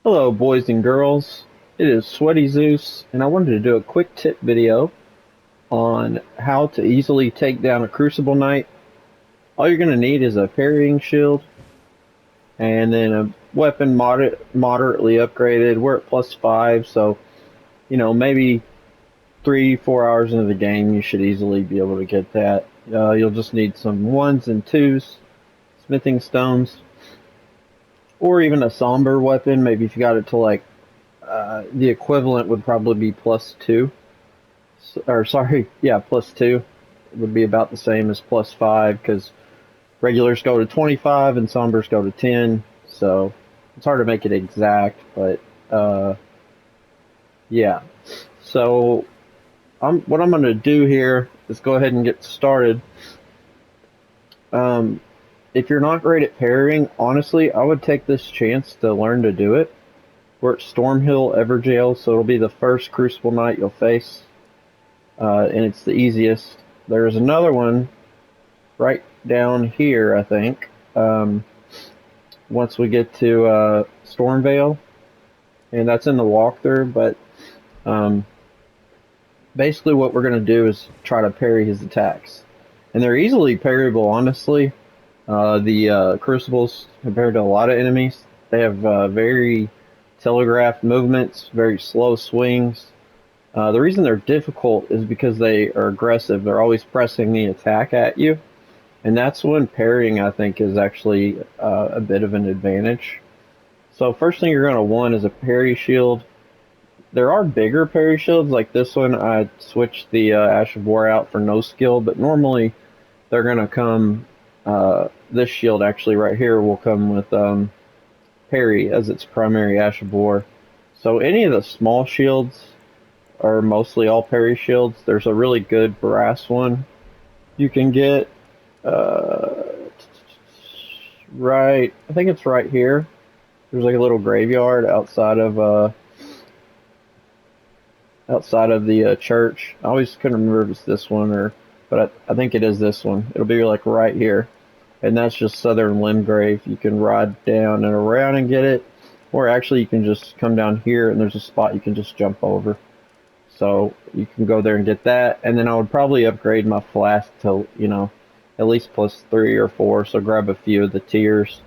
Hello boys and girls, it is Sweaty Zeus and I wanted to do a quick tip video on how to easily take down a Crucible Knight. All you're going to need is a parrying shield and then a weapon moderately upgraded. We're at +5, so maybe 3-4 hours into the game you should easily be able to get that. You'll just need some 1s and 2s, smithing stones, or even a somber weapon. Maybe if you got it to like the equivalent would probably be +2, or sorry, yeah, +2. It would be about the same as +5 because regulars go to 25 and sombers go to 10. So it's hard to make it exact, but yeah. So what I'm going to do here is go ahead and get started. If you're not great at parrying, honestly, I would take this chance to learn to do it. We're at Stormhill Everjail, so it'll be the first Crucible Knight you'll face, and it's the easiest. There's another one right down here, I think, once we get to Stormvale, and that's in the walkthrough, but basically what we're going to do is try to parry his attacks. And they're easily parryable, honestly. The Crucibles, compared to a lot of enemies, they have very telegraphed movements, very slow swings. The reason they're difficult is because they are aggressive. They're always pressing the attack at you. And that's when parrying, I think, is actually a bit of an advantage. So first thing you're going to want is a parry shield. There are bigger parry shields, like this one. I switched the Ash of War out for no skill, but normally they're going to come, this shield actually right here will come with parry as its primary Ash of War. So any of the small shields are mostly all parry shields. There's a really good brass one you can get right, I think it's right here. There's like a little graveyard outside of the church. I always couldn't remember if it's this one but I think it is this one. It'll be like right here, and that's just Southern Limgrave. You can ride down and around and get it, or actually you can just come down here and there's a spot you can just jump over. So you can go there and get that, and then I would probably upgrade my flask to, at least +3 or 4, so grab a few of the tiers.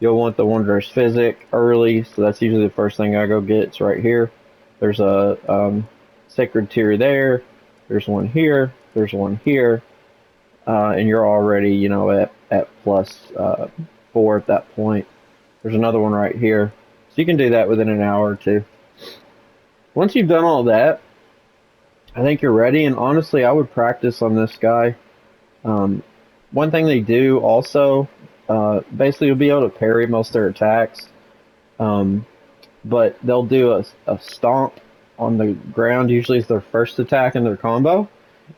You'll want the Wanderer's Physic early, so that's usually the first thing I go get. It's right here. There's a Sacred Tier there, there's one here, there's one here, and you're already, at +4 at that point. There's another one right here, so you can do that within an hour or two. Once you've done all that, I think you're ready, and honestly, I would practice on this guy. One thing they do also, basically you'll be able to parry most of their attacks, but they'll do a stomp on the ground. Usually it's their first attack in their combo,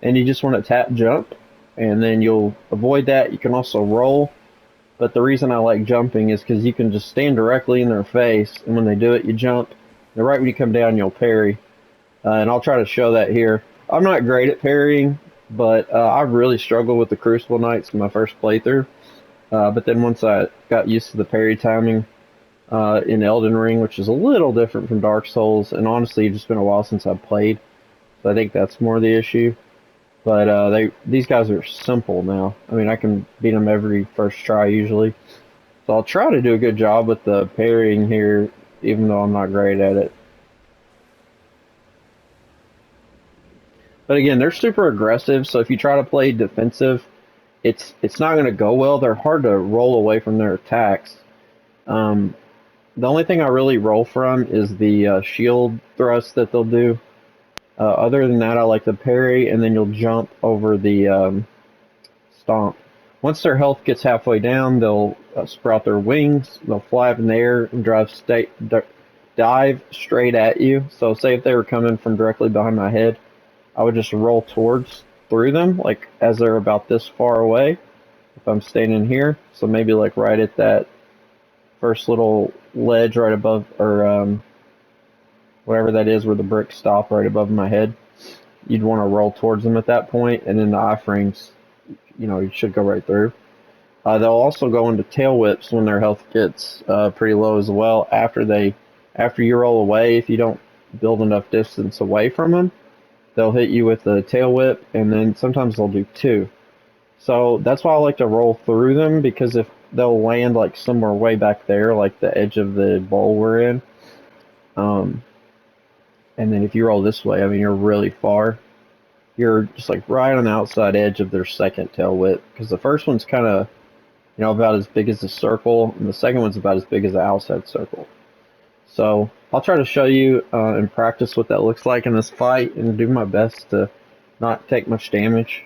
and you just want to tap jump, and then you'll avoid that. You can also roll, but the reason I like jumping is because you can just stand directly in their face, and when they do it, you jump, and right when you come down, you'll parry. And I'll try to show that here. I'm not great at parrying, but I really struggled with the Crucible Knights in my first playthrough. But then once I got used to the parry timing in Elden Ring, which is a little different from Dark Souls, and honestly, it's just been a while since I've played, so I think that's more the issue. But these guys are simple now. I mean, I can beat them every first try usually. So I'll try to do a good job with the parrying here, even though I'm not great at it. But again, they're super aggressive, so if you try to play defensive, it's not going to go well. They're hard to roll away from their attacks. The only thing I really roll from is the shield thrust that they'll do. Other than that, I like the parry, and then you'll jump over the stomp. Once their health gets halfway down, they'll sprout their wings, they'll fly up in the air and dive straight at you. So say if they were coming from directly behind my head, I would just roll through them, like as they're about this far away, if I'm standing here. So maybe like right at that first little ledge right above, or whatever that is where the bricks stop right above my head. You'd want to roll towards them at that point, and then the iframes, you should go right through. They'll also go into tail whips when their health gets pretty low as well, after they after you roll away, if you don't build enough distance away from them, they'll hit you with the tail whip, and then sometimes they'll do two. So that's why I like to roll through them, because if they'll land like somewhere way back there, like the edge of the bowl we're in, and then if you roll this way, I mean, you're really far. You're just like right on the outside edge of their second tail whip, because the first one's kind of, you know, about as big as the circle, and the second one's about as big as the outside circle. So I'll try to show you in practice what that looks like in this fight, and do my best to not take much damage.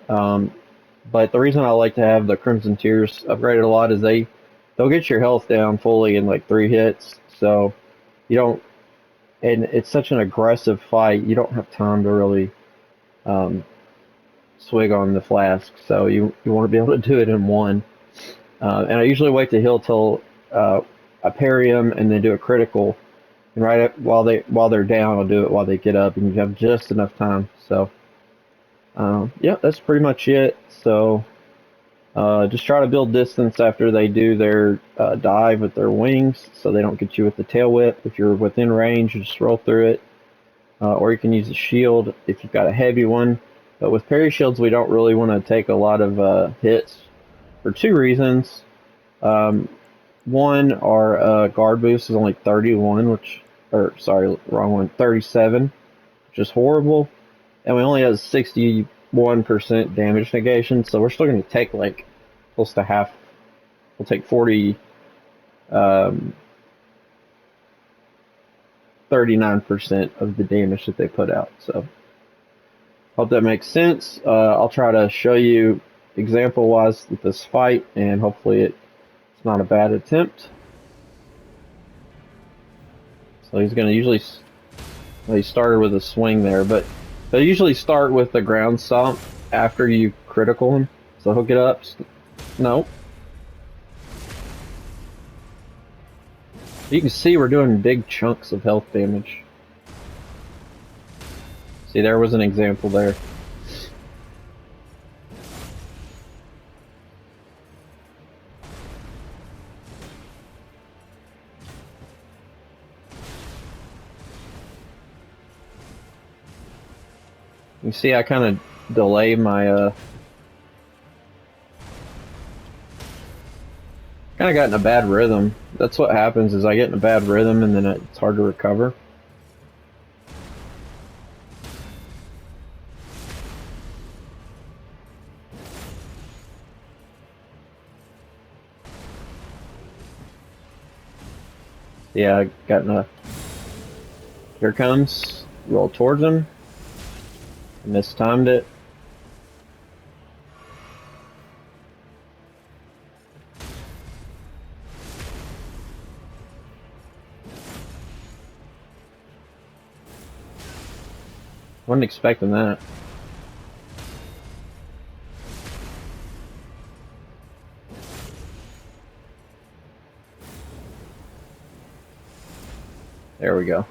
But the reason I like to have the Crimson Tears upgraded a lot is they'll get your health down fully in like 3 hits. So you don't, and it's such an aggressive fight, you don't have time to really swig on the flask. So you want to be able to do it in one. And I usually wait to heal till I parry them and then do a critical. And while they're down, I'll do it while they get up, and you have just enough time. So yeah, that's pretty much it. So just try to build distance after they do their dive with their wings, so they don't get you with the tail whip. If you're within range, you just roll through it. Or you can use a shield if you've got a heavy one. But with parry shields, we don't really want to take a lot of hits for 2 reasons. One, our guard boost is only 31, or sorry, wrong one, 37, which is horrible. And we only have 61% damage negation, so we're still going to take like close to half. We'll take 39% of the damage that they put out. So hope that makes sense. I'll try to show you example-wise with this fight, and hopefully it's not a bad attempt. So he's going to usually, well, he started with a swing there, but they usually start with the ground stomp after you critical him. So he'll get up. No. You can see we're doing big chunks of health damage. See, there was an example there. You see, I kind of delay my kind of got in a bad rhythm. That's what happens, is I get in a bad rhythm and then it's hard to recover. Yeah, I got in a, here comes, roll towards him. Mistimed it. Wasn't expecting that. There we go.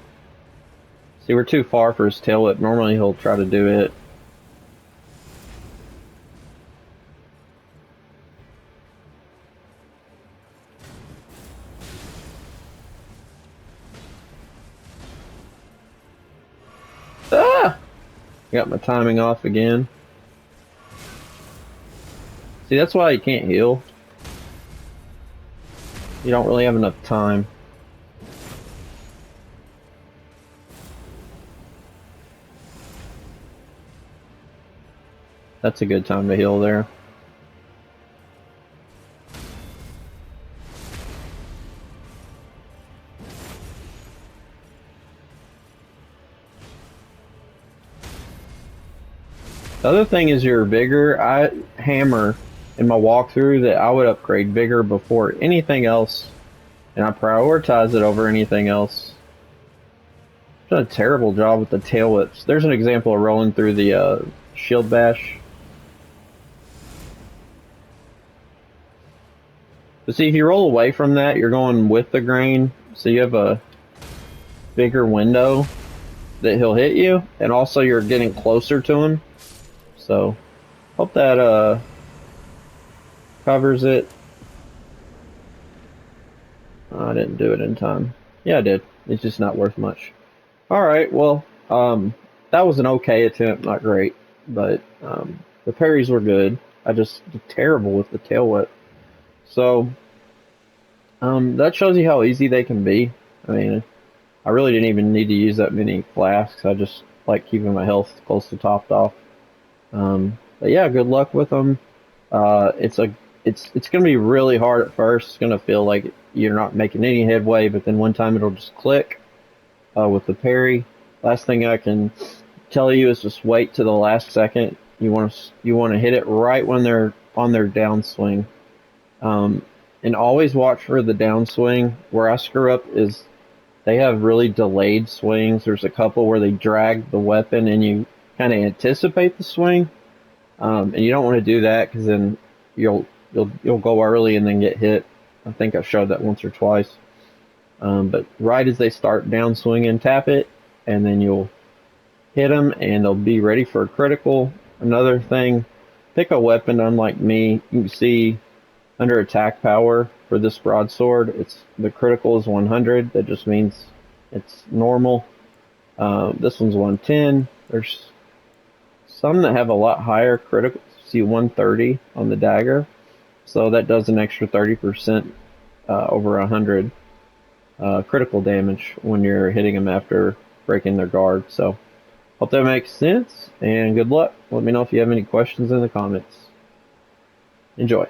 See, we're too far for his tail whip. Normally he'll try to do it. Ah! Got my timing off again. See, that's why you can't heal. You don't really have enough time. That's a good time to heal there. The other thing is your vigor. I hammer in my walkthrough that I would upgrade vigor before anything else, and I prioritize it over anything else. I've done a terrible job with the tail whips. There's an example of rolling through the shield bash. But see, if you roll away from that, you're going with the grain, so you have a bigger window that he'll hit you, and also you're getting closer to him. So, hope that covers it. I didn't do it in time. Yeah, I did. It's just not worth much. All right, well, that was an okay attempt, not great, but the parries were good. I just did terrible with the tail whip. So that shows you how easy they can be. I mean, I really didn't even need to use that many flasks. I just like keeping my health close to topped off. But yeah, good luck with them. It's gonna be really hard at first. It's gonna feel like you're not making any headway, but then one time it'll just click with the parry. Last thing I can tell you is just wait to the last second. You want to hit it right when they're on their downswing, um, and always watch for the downswing. Where I screw up is they have really delayed swings. There's a couple where they drag the weapon and you kind of anticipate the swing, and you don't want to do that because then you'll go early and then get hit. I think I showed that once or twice. But right as they start downswinging, tap it, and then you'll hit them, and they'll be ready for a critical. Another thing, pick a weapon. Unlike me, you can see under attack power for this broadsword, it's the critical is 100. That just means it's normal. This one's 110. There's some that have a lot higher critical. See 130 on the dagger, so that does an extra 30% over 100 critical damage when you're hitting them after breaking their guard. So hope that makes sense, and good luck. Let me know if you have any questions in the comments. Enjoy.